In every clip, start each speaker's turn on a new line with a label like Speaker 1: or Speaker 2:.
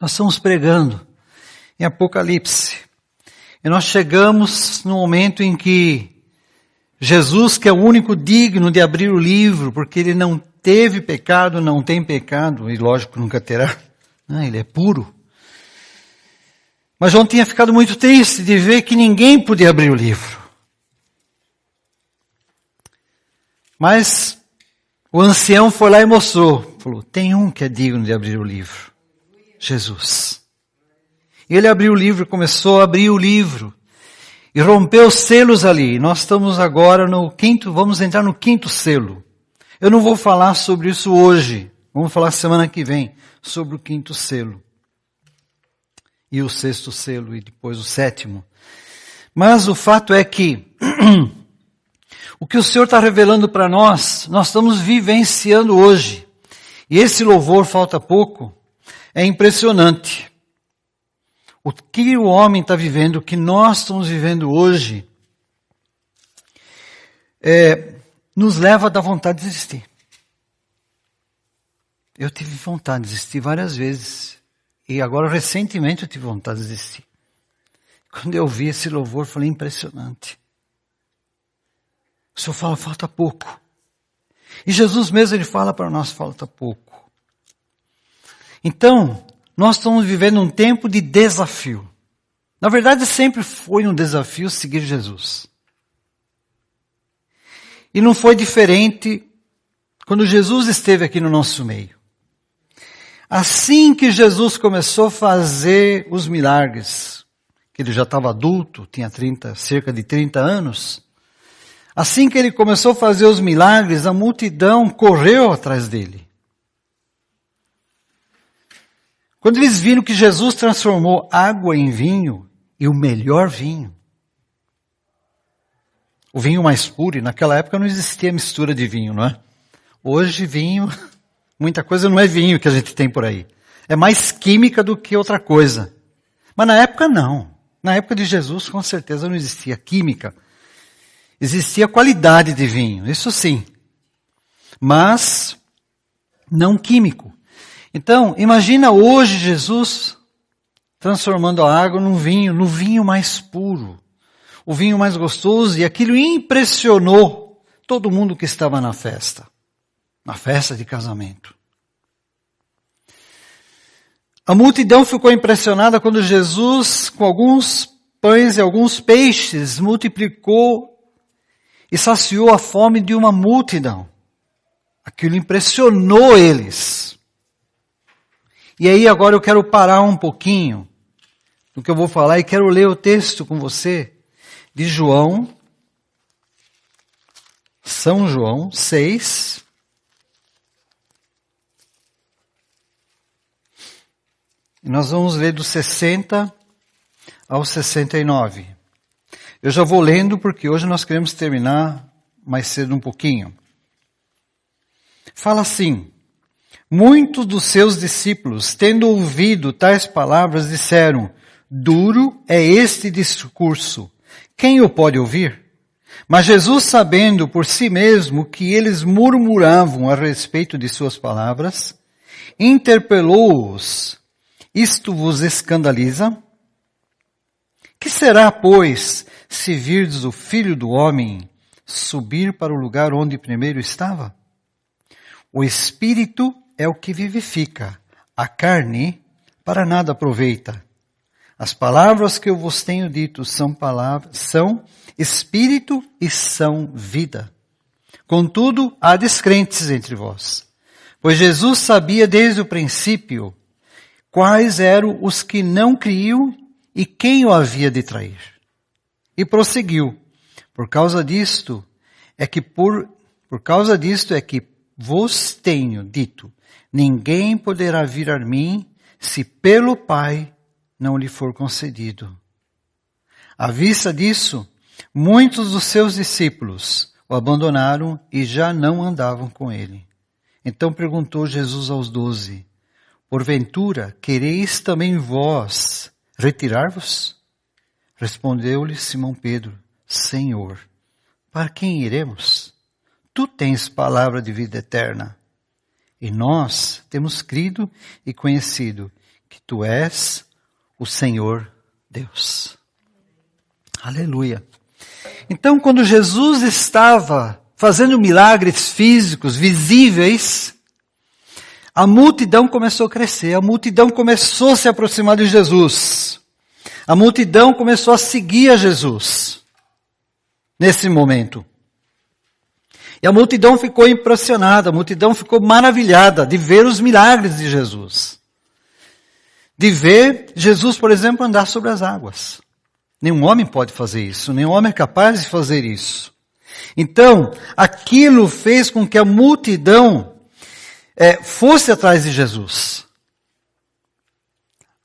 Speaker 1: Nós estamos pregando em Apocalipse. E nós chegamos no momento em que Jesus, que é o único digno de abrir o livro, porque ele não teve pecado, não tem pecado, e lógico nunca terá, ele é puro. Mas João tinha ficado muito triste de ver que ninguém podia abrir o livro. Mas o ancião foi lá e mostrou, falou, tem um que é digno de abrir o livro, Jesus. E ele abriu o livro, começou a abrir o livro, e rompeu os selos ali. Nós estamos agora vamos entrar no 5º selo. Eu não vou falar sobre isso hoje, vamos falar semana que vem, sobre o 5º selo. E o 6º selo, e depois o 7º. Mas o fato é que, o que o Senhor está revelando para nós estamos vivenciando hoje. E esse louvor, falta pouco, é impressionante. O que o homem está vivendo, o que nós estamos vivendo hoje, nos leva a dar vontade de desistir. Eu tive vontade de desistir várias vezes. E agora, recentemente, eu tive vontade de desistir. Quando eu vi esse louvor, eu falei, impressionante. O Senhor fala, falta pouco. E Jesus mesmo, ele fala para nós, falta pouco. Então, nós estamos vivendo um tempo de desafio. Na verdade, sempre foi um desafio seguir Jesus. E não foi diferente quando Jesus esteve aqui no nosso meio. Assim que Jesus começou a fazer os milagres, que ele já estava adulto, tinha cerca de 30 anos, assim que ele começou a fazer os milagres, a multidão correu atrás dele. Quando eles viram que Jesus transformou água em vinho, e o melhor vinho, o vinho mais puro, e naquela época não existia mistura de vinho, não é? Hoje vinho, muita coisa não é vinho que a gente tem por aí. É mais química do que outra coisa. Mas na época não. Na época de Jesus com certeza não existia química. Existia qualidade de vinho, isso sim. Mas não químico. Então, imagina hoje Jesus transformando a água no vinho mais puro, o vinho mais gostoso, e aquilo impressionou todo mundo que estava na festa de casamento. A multidão ficou impressionada quando Jesus, com alguns pães e alguns peixes, multiplicou e saciou a fome de uma multidão. Aquilo impressionou eles. E aí agora eu quero parar um pouquinho do que eu vou falar e quero ler o texto com você de São João 6. E nós vamos ler do 60 ao 69. Eu já vou lendo porque hoje nós queremos terminar mais cedo um pouquinho. Fala assim: muitos dos seus discípulos, tendo ouvido tais palavras, disseram, duro é este discurso, quem o pode ouvir? Mas Jesus, sabendo por si mesmo que eles murmuravam a respeito de suas palavras, interpelou-os, isto vos escandaliza? Que será, pois, se virdes o Filho do Homem subir para o lugar onde primeiro estava? O Espírito é o que vivifica, a carne para nada aproveita. As palavras que eu vos tenho dito são Espírito e são vida. Contudo, há descrentes entre vós. Pois Jesus sabia desde o princípio quais eram os que não criam e quem o havia de trair. E prosseguiu, por causa disto é que vos tenho dito, ninguém poderá vir a mim se pelo Pai não lhe for concedido. À vista disso, muitos dos seus discípulos o abandonaram e já não andavam com ele. Então perguntou Jesus aos 12, porventura quereis também vós retirar-vos? Respondeu-lhe Simão Pedro, Senhor, para quem iremos? Tu tens palavra de vida eterna. E nós temos crido e conhecido que tu és o Senhor Deus. Aleluia. Então, quando Jesus estava fazendo milagres físicos, visíveis, a multidão começou a crescer, a multidão começou a se aproximar de Jesus. A multidão começou a seguir a Jesus nesse momento. E a multidão ficou impressionada, a multidão ficou maravilhada de ver os milagres de Jesus. De ver Jesus, por exemplo, andar sobre as águas. Nenhum homem pode fazer isso, nenhum homem é capaz de fazer isso. Então, aquilo fez com que a multidão fosse atrás de Jesus.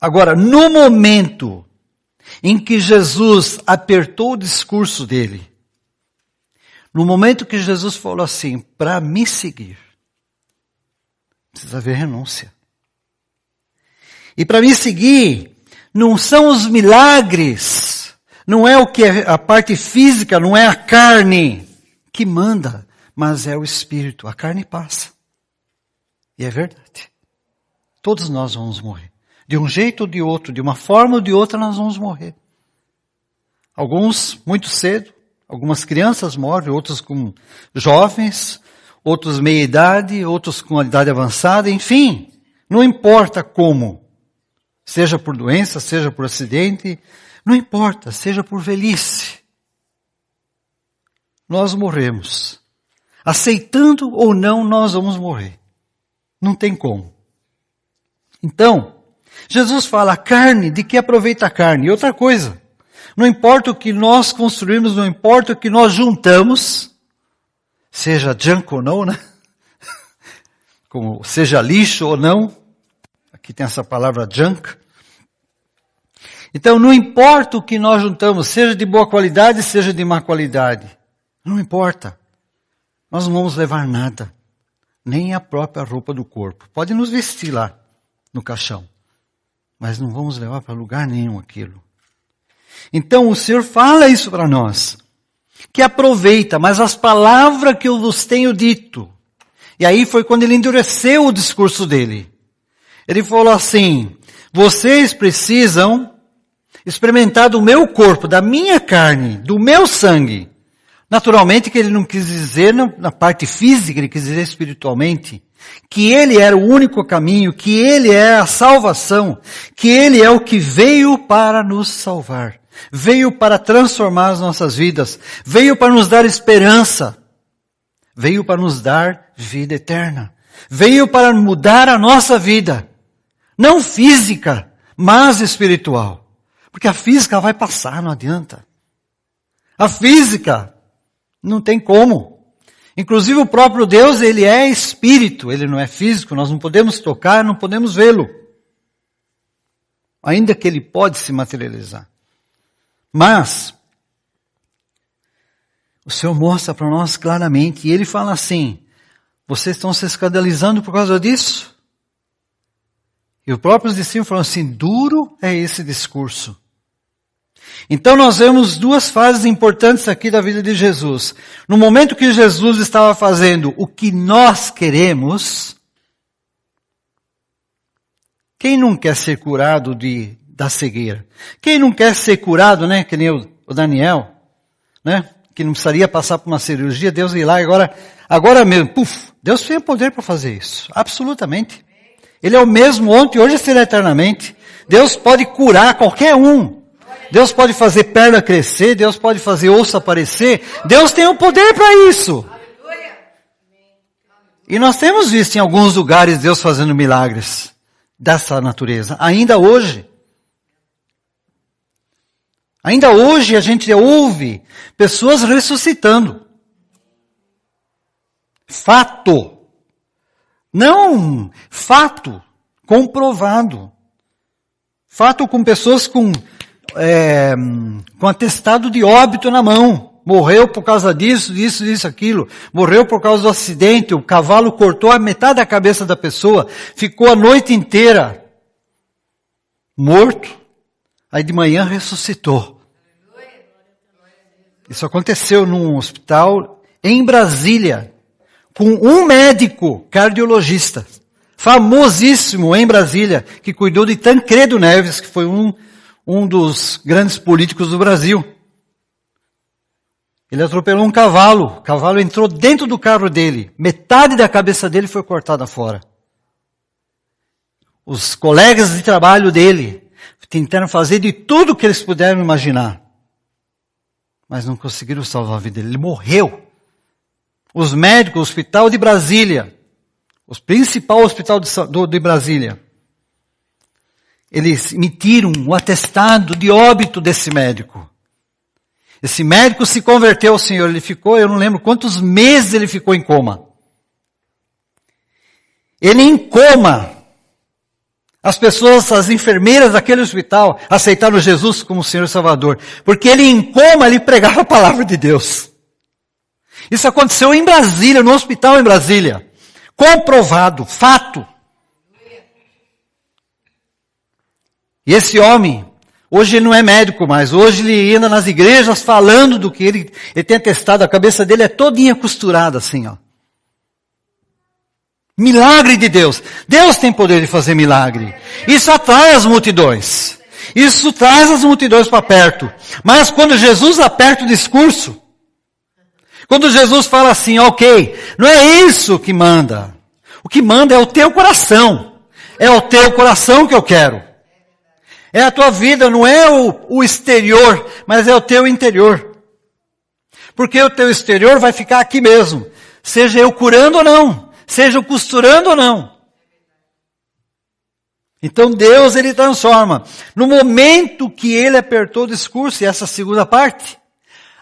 Speaker 1: Agora, no momento em que Jesus apertou o discurso dele, no momento que Jesus falou assim, para me seguir, precisa haver renúncia. E para me seguir, não são os milagres, não é o que é a parte física, não é a carne que manda, mas é o Espírito. A carne passa. E é verdade. Todos nós vamos morrer. De um jeito ou de outro, de uma forma ou de outra, nós vamos morrer. Alguns muito cedo, algumas crianças morrem, outros com jovens, outros meia idade, outros com a idade avançada, enfim, não importa como. Seja por doença, seja por acidente, não importa, seja por velhice. Nós morremos. Aceitando ou não, nós vamos morrer. Não tem como. Então, Jesus fala, a carne, de que aproveita a carne? E outra coisa, não importa o que nós construímos, não importa o que nós juntamos, seja junk ou não, né? Como, seja lixo ou não, aqui tem essa palavra junk. Então, não importa o que nós juntamos, seja de boa qualidade, seja de má qualidade. Não importa. Nós não vamos levar nada. Nem a própria roupa do corpo. Pode nos vestir lá, no caixão. Mas não vamos levar para lugar nenhum aquilo. Então, o Senhor fala isso para nós. Que aproveita, mas as palavras que eu vos tenho dito. E aí foi quando ele endureceu o discurso dele. Ele falou assim, vocês precisam experimentar do meu corpo, da minha carne, do meu sangue. Naturalmente que ele não quis dizer na parte física, ele quis dizer espiritualmente, que ele era o único caminho, que ele é a salvação, que ele é o que veio para nos salvar, veio para transformar as nossas vidas, veio para nos dar esperança, veio para nos dar vida eterna, veio para mudar a nossa vida, não física, mas espiritual, porque a física vai passar, não adianta. A física não tem como. Inclusive o próprio Deus, ele é espírito, ele não é físico, nós não podemos tocar, não podemos vê-lo. Ainda que ele pode se materializar. Mas, o Senhor mostra para nós claramente, e ele fala assim, vocês estão se escandalizando por causa disso? E os próprios discípulos falam assim, duro é esse discurso. Então nós vemos duas fases importantes aqui da vida de Jesus. No momento que Jesus estava fazendo o que nós queremos, quem não quer ser curado da cegueira? Quem não quer ser curado, né? Que nem o Daniel, né? Que não precisaria passar por uma cirurgia, Deus ir lá e agora mesmo, Deus tem poder para fazer isso. Absolutamente. Ele é o mesmo ontem, hoje e será eternamente. Deus pode curar qualquer um. Deus pode fazer perna crescer, Deus pode fazer osso aparecer, Deus tem o poder para isso. E nós temos visto em alguns lugares Deus fazendo milagres dessa natureza, ainda hoje. Ainda hoje a gente ouve pessoas ressuscitando. Fato. Não, fato, comprovado. Fato com pessoas com atestado de óbito na mão. Morreu por causa disso, aquilo. Morreu por causa do acidente, o cavalo cortou a metade da cabeça da pessoa, ficou a noite inteira morto, aí de manhã ressuscitou. Isso aconteceu num hospital em Brasília, com um médico cardiologista. famosíssimo em Brasília, que cuidou de Tancredo Neves, que foi um dos grandes políticos do Brasil. Ele atropelou um cavalo, o cavalo entrou dentro do carro dele, metade da cabeça dele foi cortada fora. Os colegas de trabalho dele tentaram fazer de tudo que eles puderam imaginar, mas não conseguiram salvar a vida dele, ele morreu. Os médicos, o hospital de Brasília, o principal hospital de Brasília, eles emitiram um atestado de óbito desse médico. Esse médico se converteu ao Senhor, ele ficou, eu não lembro quantos meses ele ficou em coma. Ele em coma, as pessoas, as enfermeiras daquele hospital aceitaram Jesus como Senhor e Salvador, porque ele em coma, ele pregava a palavra de Deus. Isso aconteceu em Brasília, no hospital em Brasília. Comprovado, fato. E esse homem, hoje ele não é médico mais, hoje ele anda nas igrejas falando do que ele tem atestado, a cabeça dele é todinha costurada assim, ó. Milagre de Deus. Deus tem poder de fazer milagre. Isso atrai as multidões. Isso traz as multidões para perto. Mas quando Jesus aperta o discurso, quando Jesus fala assim, ok, não é isso que manda. O que manda é o teu coração. É o teu coração que eu quero. É a tua vida, não é o exterior, mas é o teu interior. Porque o teu exterior vai ficar aqui mesmo. Seja eu curando ou não. Seja eu costurando ou não. Então Deus, ele transforma. No momento que ele apertou o discurso, e essa segunda parte,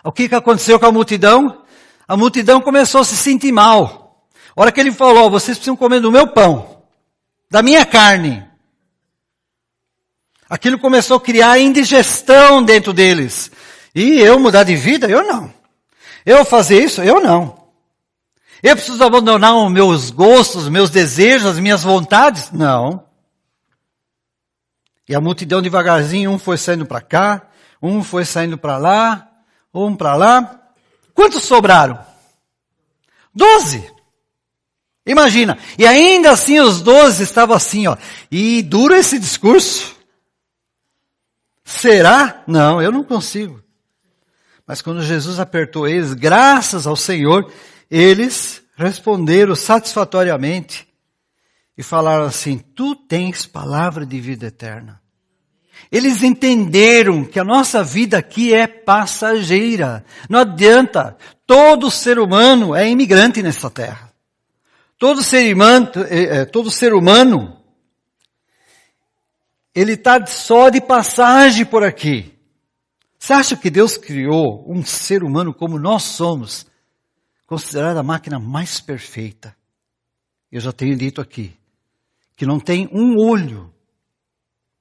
Speaker 1: o que aconteceu com a multidão? A multidão começou a se sentir mal. A hora que ele falou, vocês precisam comer do meu pão, da minha carne. Aquilo começou a criar indigestão dentro deles. E eu mudar de vida? Eu não. Eu fazer isso? Eu não. Eu preciso abandonar os meus gostos, os meus desejos, as minhas vontades? Não. E a multidão devagarzinho, um foi saindo para cá, um foi saindo para lá, um para lá. Quantos sobraram? 12. Imagina. E ainda assim os 12 estavam assim, ó. E dura esse discurso. Será? Não, eu não consigo. Mas quando Jesus apertou eles, graças ao Senhor, eles responderam satisfatoriamente e falaram assim, tu tens palavra de vida eterna. Eles entenderam que a nossa vida aqui é passageira. Não adianta. Todo ser humano é imigrante nessa terra. Todo ser humano, ele está só de passagem por aqui. Você acha que Deus criou um ser humano como nós somos, considerado a máquina mais perfeita? Eu já tenho dito aqui, que não tem um olho,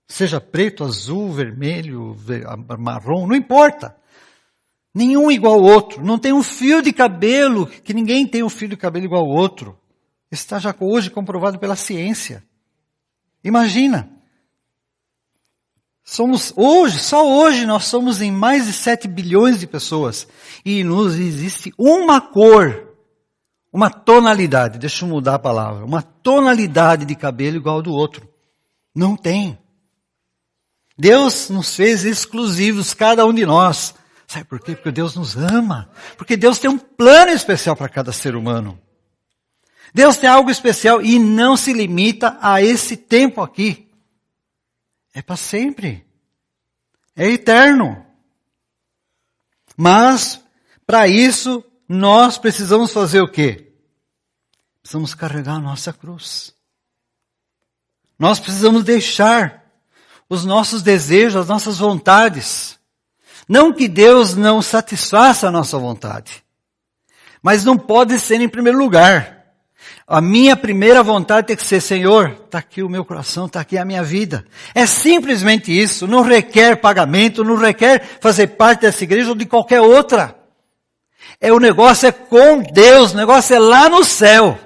Speaker 1: seja preto, azul, vermelho, marrom, não importa. Nenhum igual ao outro. Não tem um fio de cabelo, que ninguém tem um fio de cabelo igual ao outro. Está já hoje comprovado pela ciência. Imagina. Só hoje nós somos em mais de 7 bilhões de pessoas. E nos existe uma cor, uma tonalidade, deixa eu mudar a palavra, uma tonalidade de cabelo igual ao do outro. Não tem. Deus nos fez exclusivos, cada um de nós. Sabe por quê? Porque Deus nos ama. Porque Deus tem um plano especial para cada ser humano. Deus tem algo especial e não se limita a esse tempo aqui. É para sempre. É eterno. Mas, para isso, nós precisamos fazer o quê? Precisamos carregar a nossa cruz. Nós precisamos deixar os nossos desejos, as nossas vontades. Não que Deus não satisfaça a nossa vontade. Mas não pode ser em primeiro lugar. A minha primeira vontade tem que ser, Senhor, está aqui o meu coração, está aqui a minha vida. É simplesmente isso, não requer pagamento, não requer fazer parte dessa igreja ou de qualquer outra. O negócio é com Deus, o negócio é lá no céu.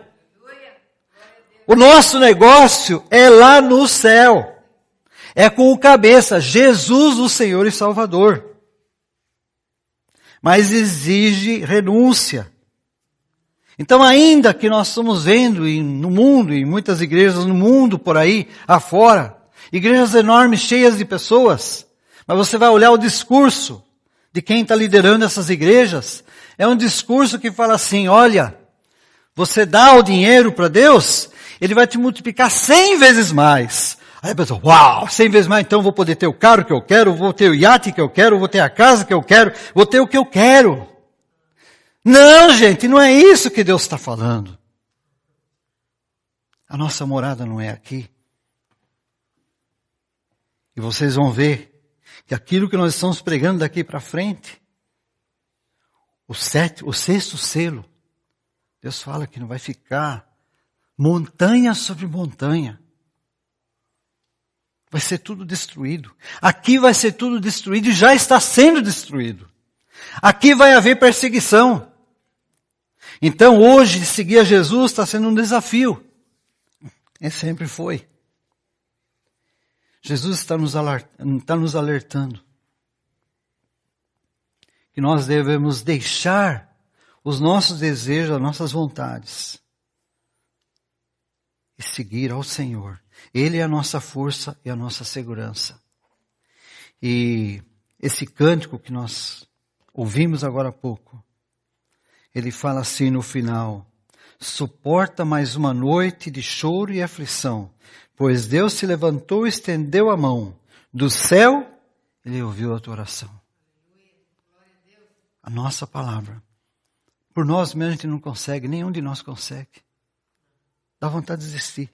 Speaker 1: O nosso negócio é lá no céu. É com o cabeça, Jesus, o Senhor e Salvador. Mas exige renúncia. Então, ainda que nós estamos vendo no mundo, em muitas igrejas no mundo por aí, afora, igrejas enormes, cheias de pessoas, mas você vai olhar o discurso de quem está liderando essas igrejas, é um discurso que fala assim, olha, você dá o dinheiro para Deus, Ele vai te multiplicar 100 vezes mais. Aí a pessoa, uau, 100 vezes mais, então vou poder ter o carro que eu quero, vou ter o iate que eu quero, vou ter a casa que eu quero, vou ter o que eu quero. Não, gente, não é isso que Deus está falando. A nossa morada não é aqui. E vocês vão ver que aquilo que nós estamos pregando daqui para frente, o sexto selo, Deus fala que não vai ficar montanha sobre montanha. Vai ser tudo destruído. Aqui vai ser tudo destruído e já está sendo destruído. Aqui vai haver perseguição. Então hoje seguir a Jesus está sendo um desafio. E sempre foi. Jesus está nos alertando que nós devemos deixar os nossos desejos, as nossas vontades e seguir ao Senhor. Ele é a nossa força e a nossa segurança. E esse cântico que nós ouvimos agora há pouco, ele fala assim no final, suporta mais uma noite de choro e aflição, pois Deus se levantou e estendeu a mão. Do céu, Ele ouviu a tua oração. A nossa palavra. Por nós mesmos a gente não consegue, nenhum de nós consegue. Dá vontade de desistir.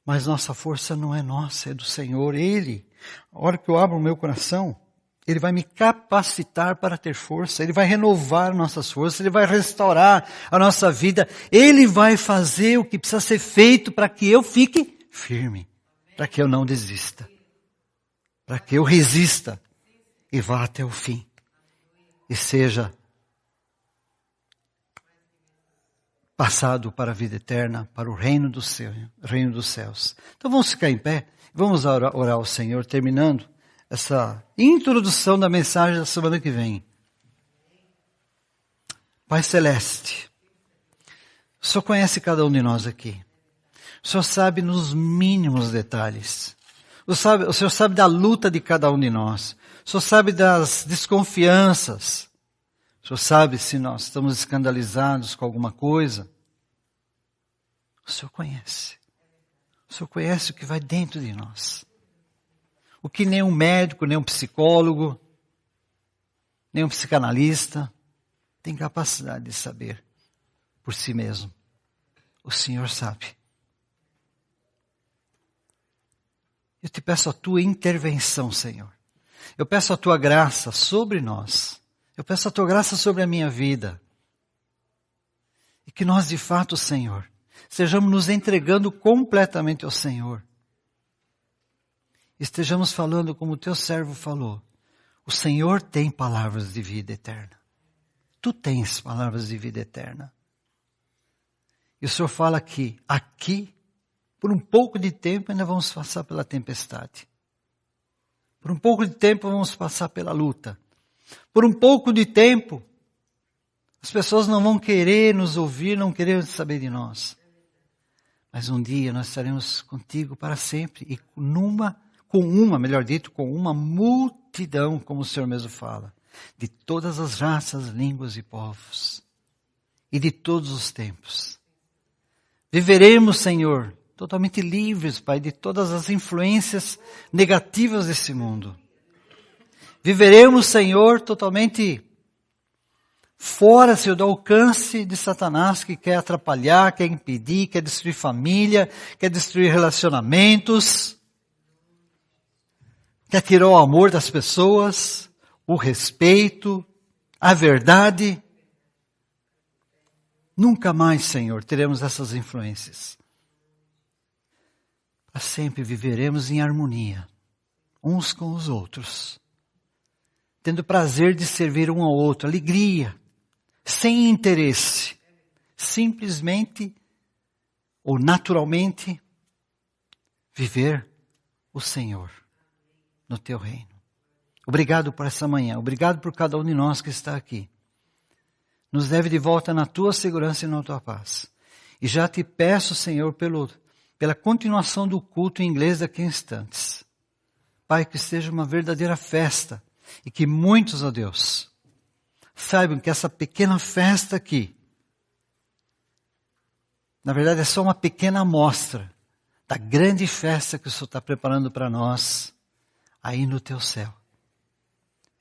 Speaker 1: Mas nossa força não é nossa, é do Senhor. Ele, a hora que eu abro o meu coração, Ele vai me capacitar para ter força. Ele vai renovar nossas forças. Ele vai restaurar a nossa vida. Ele vai fazer o que precisa ser feito para que eu fique firme. Para que eu não desista. Para que eu resista e vá até o fim. E seja passado para a vida eterna, para o reino do céu, reino dos céus. Então vamos ficar em pé. Vamos orar ao Senhor, terminando essa introdução da mensagem da semana que vem. Pai Celeste, o Senhor conhece cada um de nós aqui. O Senhor sabe nos mínimos detalhes. O Senhor sabe da luta de cada um de nós. O Senhor sabe das desconfianças. O Senhor sabe se nós estamos escandalizados com alguma coisa. O Senhor conhece. O Senhor conhece o que vai dentro de nós. O que nem um médico, nem um psicólogo, nem um psicanalista tem capacidade de saber por si mesmo. O Senhor sabe. Eu te peço a tua intervenção, Senhor. Eu peço a tua graça sobre nós. Eu peço a tua graça sobre a minha vida. E que nós, de fato, Senhor, estejamos nos entregando completamente ao Senhor. Estejamos falando como o teu servo falou. O Senhor tem palavras de vida eterna. Tu tens palavras de vida eterna. E o Senhor fala que aqui, por um pouco de tempo, ainda vamos passar pela tempestade. Por um pouco de tempo, vamos passar pela luta. Por um pouco de tempo, as pessoas não vão querer nos ouvir, não querer saber de nós. Mas um dia nós estaremos contigo para sempre e com uma multidão, como o Senhor mesmo fala, de todas as raças, línguas e povos, e de todos os tempos. Viveremos, Senhor, totalmente livres, Pai, de todas as influências negativas desse mundo. Viveremos, Senhor, totalmente fora, Senhor, do alcance de Satanás, que quer atrapalhar, quer impedir, quer destruir família, quer destruir relacionamentos, quer tirar o amor das pessoas, o respeito, a verdade. Nunca mais, Senhor, teremos essas influências. Para sempre viveremos em harmonia, uns com os outros, tendo prazer de servir um ao outro, alegria, sem interesse, simplesmente ou naturalmente viver o Senhor no teu reino. Obrigado por essa manhã, obrigado por cada um de nós que está aqui. nos leve de volta na tua segurança e na tua paz. E já te peço, Senhor, pela continuação do culto em inglês daqui a instantes. Pai, que seja uma verdadeira festa e que muitos, ó Deus, saibam que essa pequena festa aqui, na verdade é só uma pequena amostra da grande festa que o Senhor está preparando para nós aí no teu céu.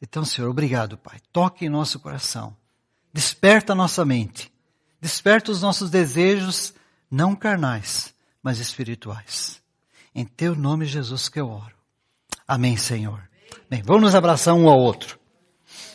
Speaker 1: Então, Senhor, obrigado, Pai. Toque em nosso coração. Desperta a nossa mente. Desperta os nossos desejos, não carnais, mas espirituais. Em teu nome, Jesus, que eu oro. Amém, Senhor. Bem, vamos nos abraçar um ao outro.